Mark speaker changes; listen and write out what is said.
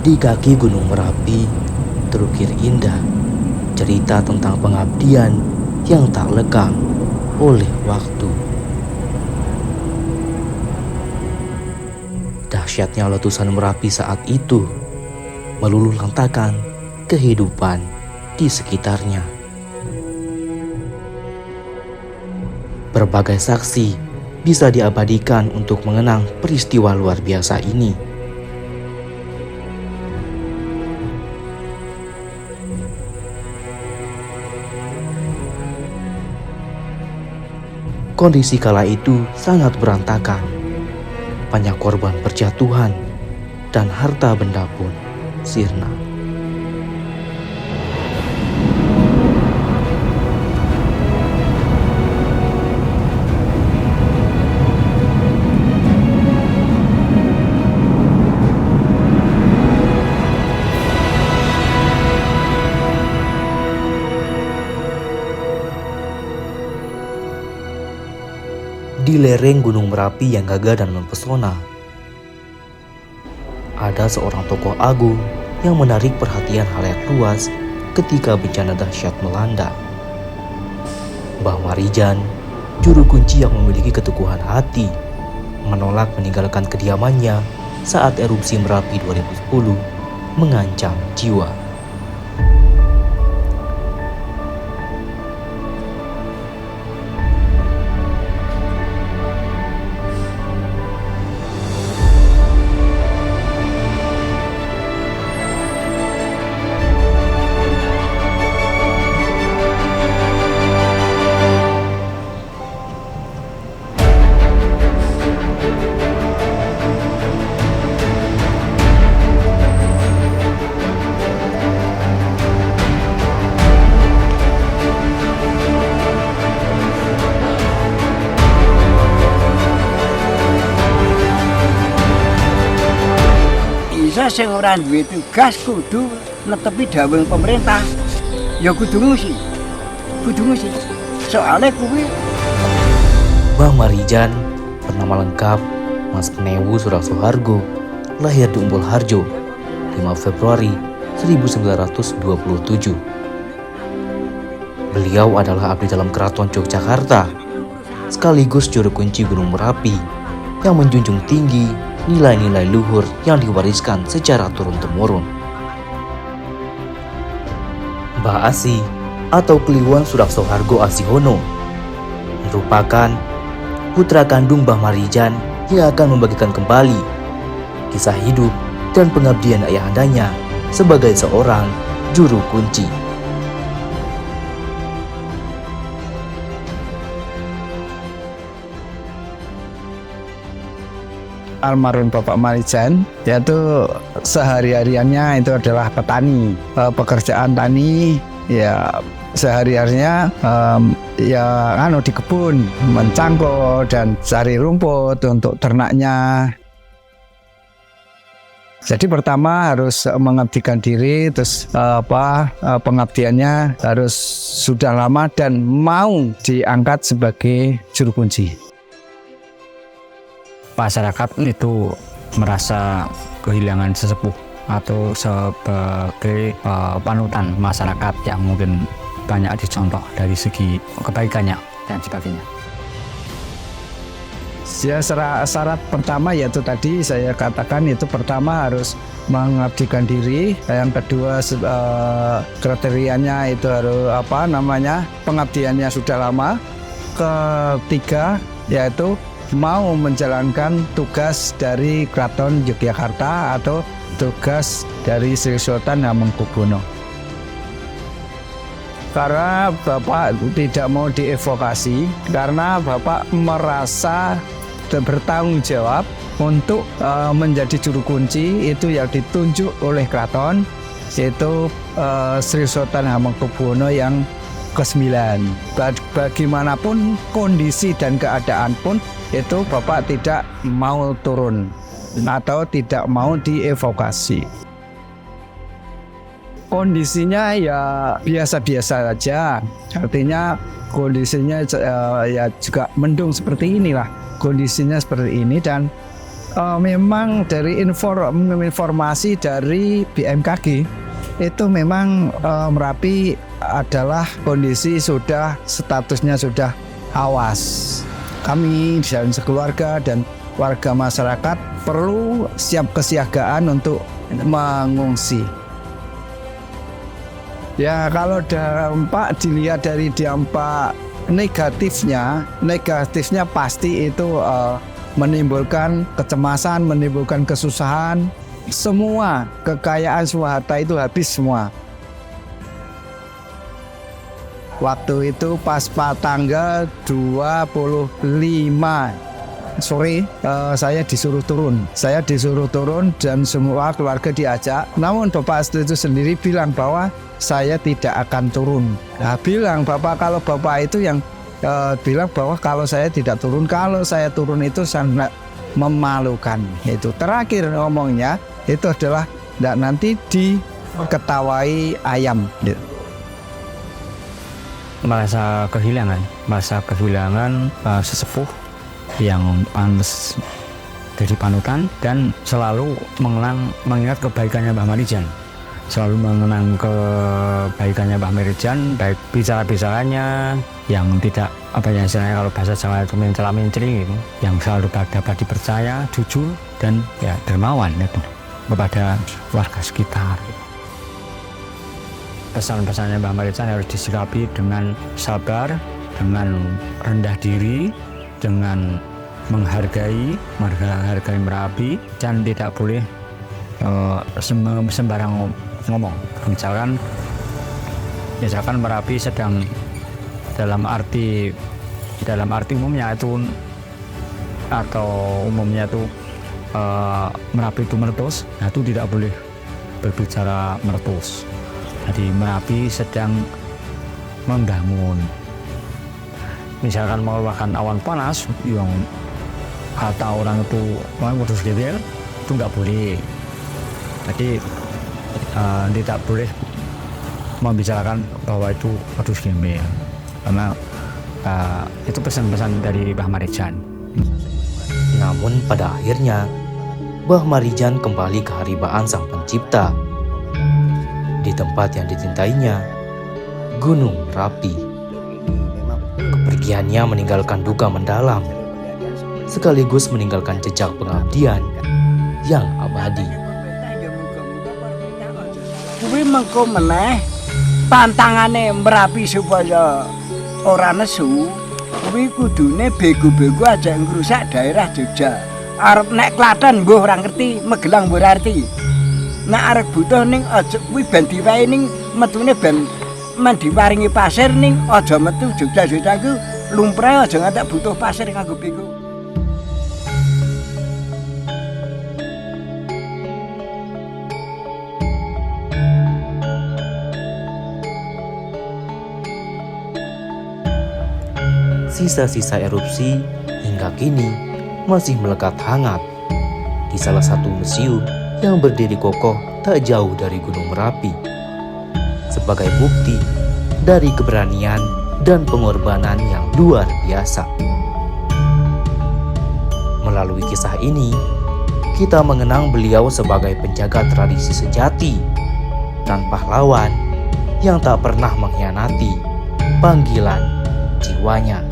Speaker 1: Di kaki Gunung Merapi terukir indah cerita tentang pengabdian yang tak lekang oleh waktu. Dahsyatnya letusan Merapi saat itu meluluh lantakan kehidupan di sekitarnya. Berbagai saksi bisa diabadikan untuk mengenang peristiwa luar biasa ini. Kondisi kala itu sangat berantakan. Banyak korban berjatuhan dan harta benda pun sirna. Di lereng Gunung Merapi yang gagah dan mempesona, ada seorang tokoh agung yang menarik perhatian halayak luas ketika bencana dahsyat melanda. Mbah Marijan, juru kunci yang memiliki keteguhan hati, menolak meninggalkan kediamannya saat erupsi Merapi 2010 mengancam jiwa.
Speaker 2: Bisa sing ora duwe tugas kudu netepi dawuh pemerintah. Ya kudu ngusi. Soale kuwi
Speaker 1: Mbah Marijan bernama lengkap Mas Penewu Suraksohargo, lahir di Umbul Harjo 5 Februari 1927. Beliau adalah abdi dalam Keraton Yogyakarta, sekaligus juru kunci Gunung Merapi yang menjunjung tinggi nilai-nilai luhur yang diwariskan secara turun-temurun. Mbah Asi atau Kliwon Suraksohargo Asihono merupakan putra kandung Mbah Marijan yang akan membagikan kembali kisah hidup dan pengabdian ayahandanya sebagai seorang juru kunci.
Speaker 3: Almarhum Bapak Marijan, yaitu sehari-hariannya itu adalah petani, pekerjaan tani, ya sehari-harinya di kebun mencangkul dan cari rumput untuk ternaknya. Jadi pertama harus mengabdikan diri, terus pengabdiannya harus sudah lama dan mau diangkat sebagai juru kunci.
Speaker 4: Masyarakat itu merasa kehilangan sesepuh atau sebagai panutan masyarakat yang mungkin banyak dicontoh dari segi kebaikannya dan sebagainya.
Speaker 3: Ya, syarat pertama yaitu tadi saya katakan, itu pertama harus mengabdikan diri, yang kedua kriterianya itu harus pengabdiannya sudah lama, ketiga yaitu mau menjalankan tugas dari Keraton Yogyakarta atau tugas dari Sri Sultan Hamengkubuwono. Karena Bapak tidak mau dievokasi, karena Bapak merasa bertanggung jawab untuk menjadi juru kunci itu yang ditunjuk oleh Keraton, yaitu Sri Sultan Hamengkubuwono yang ke-9. Bagaimanapun kondisi dan keadaan pun itu Bapak tidak mau turun atau tidak mau dievokasi. Kondisinya ya biasa-biasa saja, artinya kondisinya ya juga mendung seperti inilah, kondisinya seperti ini, dan memang dari informasi dari BMKG itu memang Merapi adalah kondisi sudah statusnya sudah awas. Kami dan sekeluarga dan warga masyarakat perlu siap kesiagaan untuk mengungsi. Ya kalau dampak dilihat dari dampak negatifnya pasti itu menimbulkan kecemasan, menimbulkan kesusahan. Semua kekayaan swasta itu habis semua. Waktu itu pas tanggal 25 sore saya disuruh turun dan semua keluarga diajak. Namun Bapak itu sendiri bilang bahwa saya tidak akan turun. Nah, bilang kalau Bapak itu yang bilang bahwa kalau saya tidak turun, kalau saya turun itu sangat memalukan. Itu terakhir ngomongnya itu adalah nanti diketawai ayam.
Speaker 4: Merasa kehilangan sesepuh yang pantas jadi panutan dan selalu mengingat kebaikannya Mbah Marijan. Selalu mengenang kebaikannya Mbah Marijan, baik bicara-bicaranya yang tidak istilahnya kalau bahasa Jawa itu mencela-menceli gitu, yang selalu dapat dipercaya, jujur dan ya dermawan gitu, kepada warga sekitar. Pesan-pesannya Mbah Marijan harus disikapi dengan sabar, dengan rendah diri, dengan menghargai Merapi, dan tidak boleh sembarang ngomong. Misalkan Merapi sedang dalam arti umumnya itu Merapi itu meletus, nah itu tidak boleh berbicara meletus. Jadi Merapi sedang membangun. Misalkan mengeluarkan awan panas yang kata orang itu modus gembel, itu nggak boleh. Jadi tidak boleh membicarakan bahwa itu modus gembel, karena itu pesan-pesan dari Mbah Marijan.
Speaker 1: Namun pada akhirnya Mbah Marijan kembali ke haribaan Sang Pencipta di tempat yang dicintainya, Gunung Merapi. Kepergiannya meninggalkan duka mendalam, sekaligus meninggalkan jejak pengabdian yang abadi.
Speaker 2: Kuwi mengko meneh tantangane Merapi supaya ora nesu, kuwi kudune bego-bego aja ngrusak daerah Jogja. Arep nek Klaten mbuh ora ngerti, Magelang mbuh ora ngerti. Nek arep butuh ning aja kuwi ben diwae ning metune ben men diparingi pasir ning aja metu Jogja ku lumprah aja ngantek butuh pasir kanggo bego.
Speaker 1: Sisa-sisa erupsi hingga kini masih melekat hangat di salah satu museum yang berdiri kokoh tak jauh dari Gunung Merapi, sebagai bukti dari keberanian dan pengorbanan yang luar biasa. Melalui kisah ini, kita mengenang beliau sebagai penjaga tradisi sejati dan pahlawan yang tak pernah mengkhianati panggilan jiwanya.